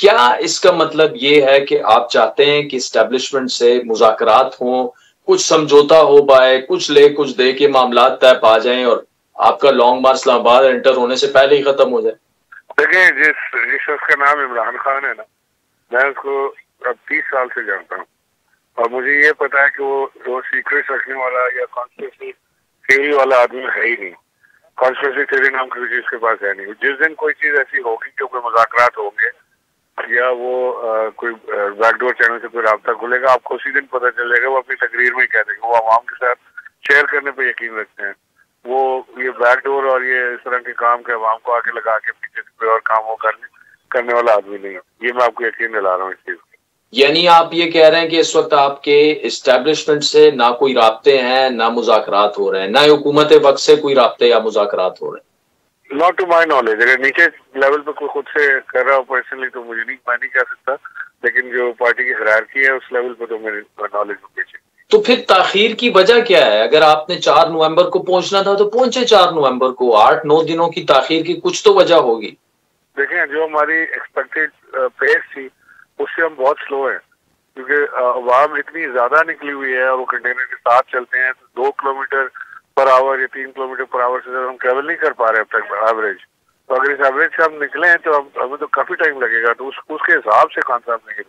کیا اس کا مطلب یہ ہے کہ آپ چاہتے ہیں کہ اسٹیبلشمنٹ سے مذاکرات ہوں، کچھ سمجھوتا ہو پائے، کچھ لے کچھ دے کے معاملات طے پا جائیں اور آپ کا لانگ مارچ اسلام آباد انٹر ہونے سے پہلے ہی ختم ہو جائے؟ دیکھیں، جس شخص کا نام عمران خان ہے نا، میں اس کو اب 30 سال سے جانتا ہوں، اور مجھے یہ پتا ہے کہ وہ سیکرٹ رکھنے والا یا کانسپریسی تھیوری والا آدمی ہے ہی نہیں۔ کانسپریسی تھیوری نام کی چیز کے پاس ہے نہیں۔ جس دن کوئی چیز ایسی ہوگی کہ کوئی مذاکرات ہوں گے یا وہ کوئی بیک ڈور چینل سے کوئی رابطہ کھلے گا، آپ کو اسی دن پتہ چلے گا۔ وہ اپنی تقریر میں ہی کہہ دیں گے وہ عوام کے ساتھ شیئر کرنے پہ یقین رکھتے ہیں۔ وہ یہ بیک ڈور اور یہ اس طرح کے کام کے عوام کو آگے لگا کے پیچھے سے کوئی اور کام وہ کرنے والا آدمی نہیں ہے۔ یہ میں آپ کو یقین دلا رہا ہوں اس چیز کا۔ یعنی آپ یہ کہہ رہے ہیں کہ اس وقت آپ کے اسٹیبلشمنٹ سے نہ کوئی رابطے ہیں، نہ مذاکرات ہو رہے ہیں، نہ حکومت وقت سے کوئی رابطے یا مذاکرات ہو رہے ہیں؟ Not to my knowledge. اگر نیچے لیول پہ کوئی خود سے کر رہا ہو پرسنلی تو میں نہیں کہہ سکتا، لیکن جو پارٹی کی ہیرارکی ہے اس لیول پہ تو میری نالج ہو پیچھے۔ تو پھر تاخیر کی وجہ کیا ہے؟ اگر آپ نے 4 نومبر کو پہنچنا تھا تو پہنچے 4 نومبر کو، 8-9 دنوں کی تاخیر کی کچھ تو وجہ ہوگی۔ دیکھیں، جو ہماری ایکسپیکٹڈ پیس تھی اس سے ہم بہت سلو ہیں، کیونکہ عوام اتنی زیادہ نکلی ہوئی ہے اور وہ کنٹینر کے ساتھ چلتے ہیں تو 2 کلومیٹر پر آور یا 3 کلومیٹر پر آور سے زیادہ ہم ٹریول نہیں کر پا رہے اب تک ایوریج۔ تو اگر اس ایوریج سے ہم نکلیں تو ہمیں تو کافی ٹائم لگے گا، تو اس کے حساب سے کون سا ہم نے